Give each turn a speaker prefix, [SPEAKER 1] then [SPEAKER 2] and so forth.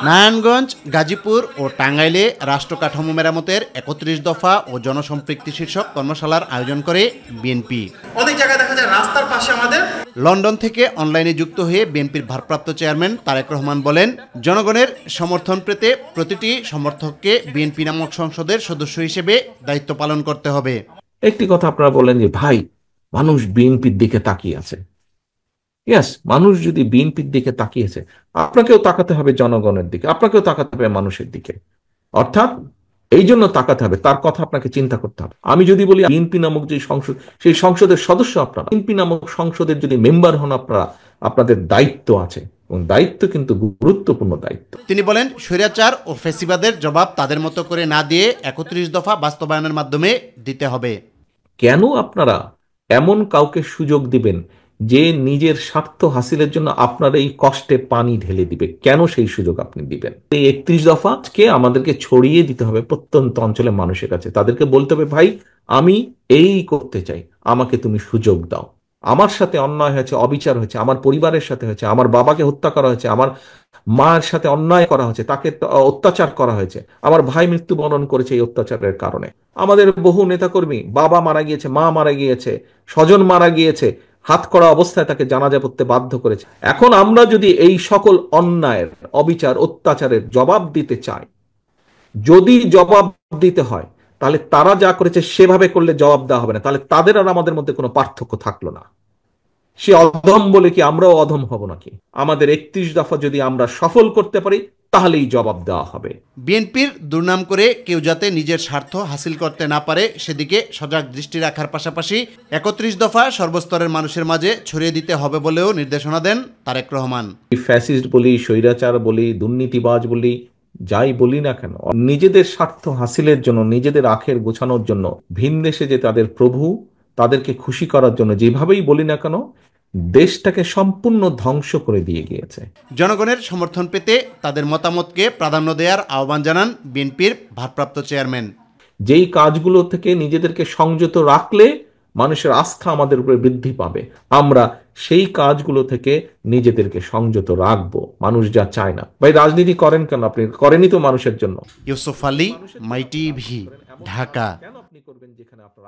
[SPEAKER 1] নারায়ণগঞ্জ, গাজীপুর ও টাঙ্গাইলে রাষ্ট্র কাঠামো মেরামতের ৩১ দফা ও জনসম্পৃক্তি শীর্ষক কর্মশালার আয়োজন করে বিএনপি।
[SPEAKER 2] অনেক জায়গায় দেখা যায় রাস্তার পাশে আমাদের।
[SPEAKER 1] লন্ডন থেকে অনলাইনে যুক্ত হয়ে বিএনপির ভারপ্রাপ্ত চেয়ারম্যান তারেক রহমান বলেন, জনগণের সমর্থন পেতে প্রতিটি সমর্থককে বিএনপি নামক সংসদের সদস্য হিসেবে দায়িত্ব পালন করতে হবে।
[SPEAKER 3] একটি কথা আপনারা বলেন যে ভাই, মানুষ বিএনপির দিকে তাকিয়ে আছে। ইয়েস, মানুষ যদি বিএনপির দিকে তাকিয়েছে, আপনাকেও তাকাতে হবে জনগণের দিকে, আপনাকেও তাকাতে হবে মানুষের দিকে। অর্থাৎ এই জন্য তাকাতে হবে, তার কথা আপনাকে চিন্তা করতে হবে। আমি যদি বলি বিএনপি নামক যে সংসদ, সেই সংসদের সদস্য আপনারা, বিএনপি নামক সংসদের যদি মেম্বার হন আপনারা, আপনাদের দায়িত্ব আছে এবং দায়িত্ব কিন্তু গুরুত্বপূর্ণ দায়িত্ব।
[SPEAKER 1] তিনি বলেন, স্বৈরাচার ও ফ্যাসিবাদের জবাব তাদের মতো করে না দিয়ে ৩১ দফা বাস্তবায়নের মাধ্যমে দিতে হবে। কেন
[SPEAKER 3] আপনারা এমন কাউকে সুযোগ দিবেন যে নিজের স্বার্থ হাসিলের জন্য আপনার এই কষ্টে পানি ঢেলে দিবে? কেন সেই সুযোগ আপনি দিবেন? এই ৩১ দফাকে আমাদেরকে ছড়িয়ে দিতে হবে প্রত্যন্ত অঞ্চলের মানুষের কাছে। তাদেরকে বলতে হবে, ভাই আমি এই করতে চাই, আমাকে তুমি সুযোগ দাও। আমার সাথে অন্যায় হয়েছে, অবিচার হয়েছে, আমার পরিবারের সাথে হয়েছে, আমার বাবাকে হত্যা করা হয়েছে, আমার মায়ের সাথে অন্যায় করা হয়েছে, তাকে অত্যাচার করা হয়েছে, আমার ভাই মৃত্যুবরণ করেছে এই অত্যাচারের কারণে। আমাদের বহু নেতাকর্মী, বাবা মারা গিয়েছে, মা মারা গিয়েছে, স্বজন মারা গিয়েছে, হাত করা অবস্থায় তাকে জানাজা পড়তে বাধ্য করেছে। এখন আমরা যদি এই সকল অন্যায়ের, অবিচার, অত্যাচারের জবাব দিতে চাই, যদি জবাব দিতে হয়, তাহলে তারা যা করেছে সেভাবে করলে জবাব দেওয়া হবে না, তাহলে তাদের আর আমাদের মধ্যে কোনো পার্থক্য থাকলো না। সে অধম বলে কি আমরাও অধম হব নাকি? আমাদের ৩১ দফা যদি আমরা সফল করতে পারি, তাহলেই জবাব দেওয়া হবে।
[SPEAKER 1] বিএনপির দুর্নাম করে কেউ যাতে নিজের স্বার্থ হাসিল করতে না পারে সেদিকে সজাগ দৃষ্টি রাখার পাশাপাশি ৩১ দফা সর্বস্তরের মানুষের মাঝে ছড়িয়ে দিতে হবে বলেও নির্দেশনা দেন তারেক রহমান।
[SPEAKER 3] ফ্যাসিস্ট বলি, স্বৈরাচার বলি, দুর্নীতিবাজ বলি, যাই বলি না কেন, নিজেদের স্বার্থ হাসিলের জন্য, নিজেদের আখের গোছানোর জন্য, ভিন দেশে যে তাদের প্রভু, তাদেরকে খুশি করার জন্য যেভাবেই বলি না কেন, দেশটাকে সম্পূর্ণ ধ্বংস করে দিয়ে গিয়েছে।
[SPEAKER 1] জনগণের সমর্থন পেতে তাদের মতামতকে প্রাধান্য দেওয়ার আহ্বান জানান বিএনপির ভারপ্রাপ্ত চেয়ারম্যান।
[SPEAKER 3] যেই কাজগুলো থেকে নিজেদেরকে সংযত রাখলে মানুষের আস্থা আমাদের উপরে বৃদ্ধি পাবে, আমরা সেই কাজগুলো থেকে নিজেদেরকে সংযত রাখবো। মানুষ যা চায় না। ভাই, রাজনীতি করেন কেন? আপনি করেনই তো মানুষের জন্য।
[SPEAKER 1] ইউসুফ আলী, মাই টিভি, ঢাকা।
[SPEAKER 3] কেন আপনি করবেন যেখানে আপনার